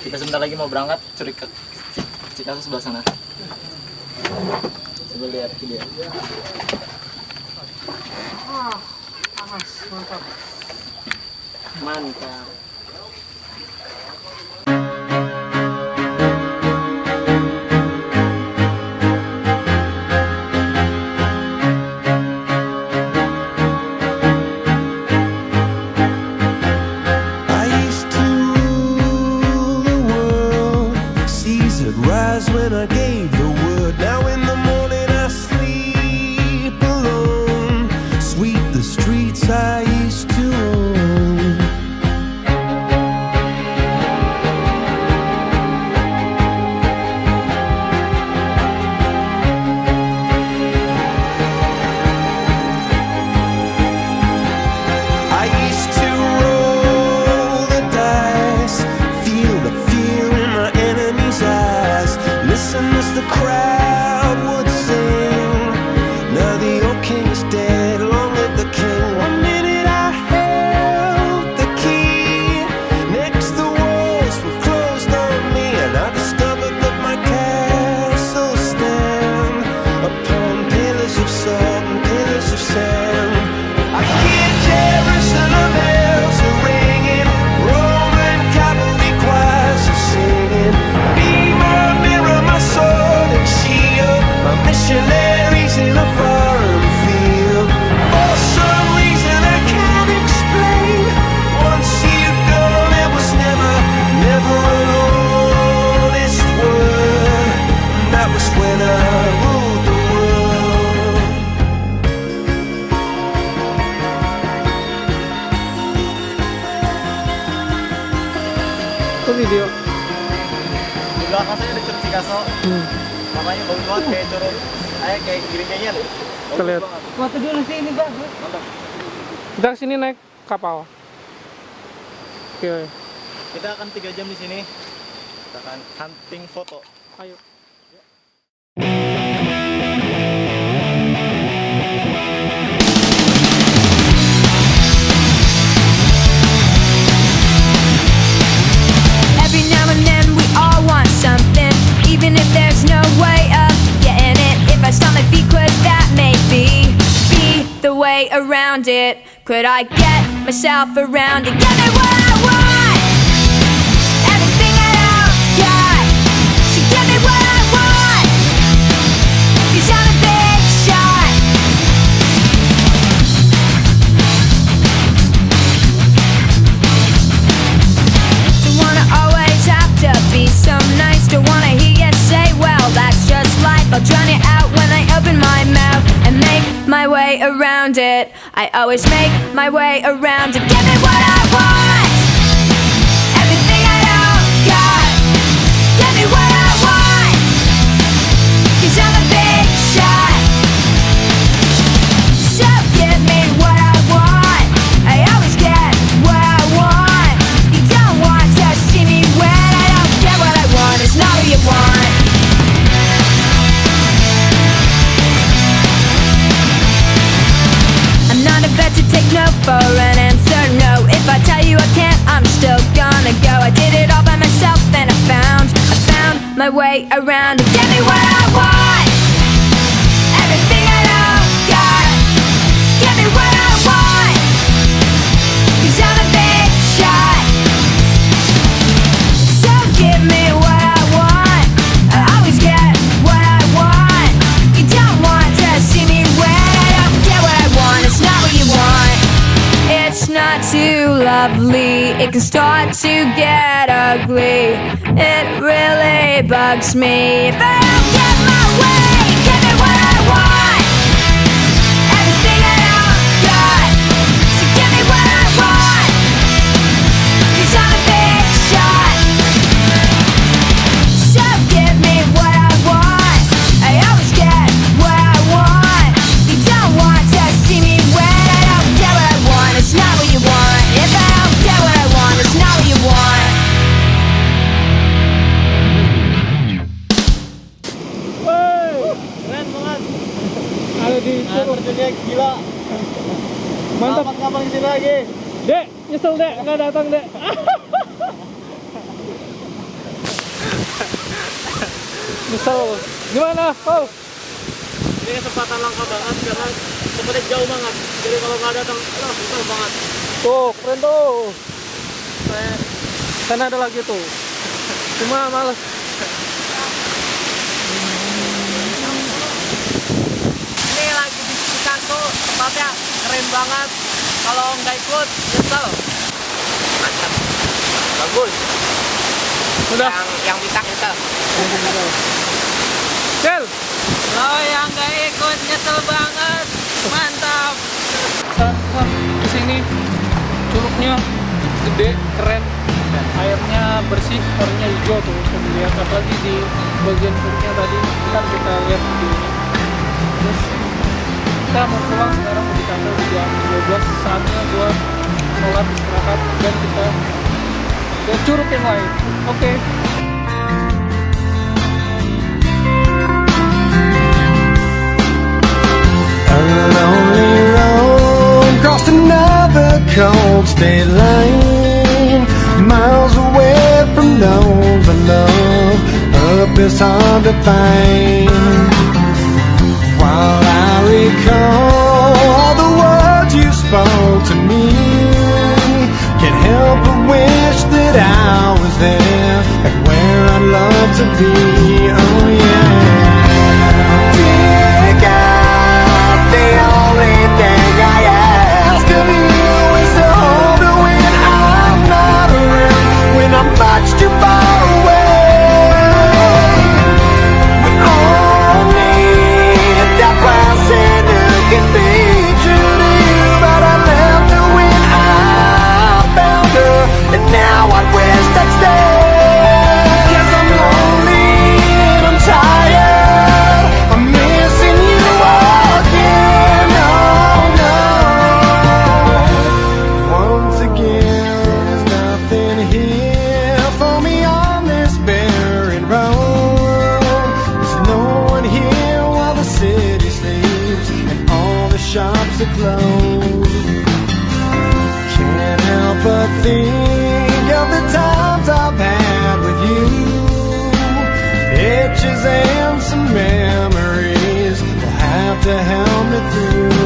Kita sebentar lagi mau berangkat, Curug Cikaso sebelah sana. Coba lihat video. Panas, mantap. Mantap. When I gave the word, now in the morning I sleep alone. Sweep the streets I used to own. I used to roll the dice, feel the fear in my enemy's eyes. Listen as the crowd would sing. Now the old king is dead, long live the king. One minute I held the key, next the walls were closed on me, and I discovered that my castle stand upon pillars of salt and pillars of sand. I hear Jerusalem bells are ringing, Roman cavalry choirs are singing. Be my mirror, my sword and shield, my missionaries in a foreign field. For some reason I can't explain, once you've gone it was never, never an honest word. And that was when I ruled the world. Itu video. Di belakang saya ada Curug Cikaso. Makanya bagus banget kayak curug. Kayak giring-giringan. Kita lihat. Foto dulu sih ini bagus. Mantap. Kita kesini naik kapal. Oke. Kita akan 3 jam di sini. Kita akan hunting foto. Ayo. Every now and then we all want something, even if there's no way of getting it. If I start my feet, could that maybe be the way around it? Could I get myself around it? Give me what I want, everything I don't got. So give me what I want, 'cause I'm a big shot. Don't wanna always have to be so nice. Don't wanna hear you say, well, that's just life. I'll drown it out when I open my mouth and make my way around it. I always make my way around it. Give me what I want, everything I don't got. Give me what I want, 'cause I'm a big shot. So give me what I want, I always get what I want. You don't want to see me when I don't get what I want. It's not what you want. I'm not about to take no for an answer, no. If I tell you I can't, I'm still gonna go. I did it all by myself and I found my way around. Give me what I want, everything I don't got. Give me what I want, 'cause I'm a big shot. So give me what I want, I always get what I want. You don't want to see me when I don't get what I want. It's not what you want. It's not too lovely, it can start to get ugly. It really bugs me if I don't get my way. Give me what I want, everything I don't got. So give me what I want, 'cause I'm a big shot. So give me what I want, I always get what I want. You don't want to see me when I don't get what I want. It's not what you want. If I don't get what I want, it's not what you want. Keren banget. Ada di Curug. Terjunnya gila. Mantap. Kapan di sini lagi? Dek, nyesel dek, nggak datang dek. Nyesel. Gimana? Oh, Ini kesempatan langka banget karena tempatnya jauh banget. Jadi kalau nggak datang, susah banget. tuh keren tuh. Saya Sana ada lagi tuh. Cuma males. ini lagi di Cikaso, tempatnya keren banget. Kalau nggak ikut, nyesel. Mantap, bagus. Udah. Yang bisa nyesel. Cel. Kalau yang nggak ikut nyesel banget, mantap. Kesini curugnya gede, keren, airnya bersih, warnanya hijau tuh. Bisa dilihat apalagi di bagian curugnya tadi kan kita lihat videonya. Terus kita mau pulang sekarang di kantor di jam 12, saatnya buat sholat istirahat dan kita ke curug yang lain. Oke. A lonely road crossed another cold state line, miles away from those I love. Up is hard to find. While I recall all the words you spoke to me, can't help but wish that I was there and where I'd love to be. Oh yeah. Dear God, the only thing I ask of you is to hold me when I'm not around, when I'm much too far away. But only that person who can be true to you. But I left her when I found her, and now I wish I'd stay. 'Cause I'm lonely and I'm tired, I'm missing you again. Oh no. Once again, there's nothing here for me on this barren road. There's no one here while the city sleeps and all the shops are closed. Can't help but think of the times I've had with you. Pictures and some memories will have to help me through.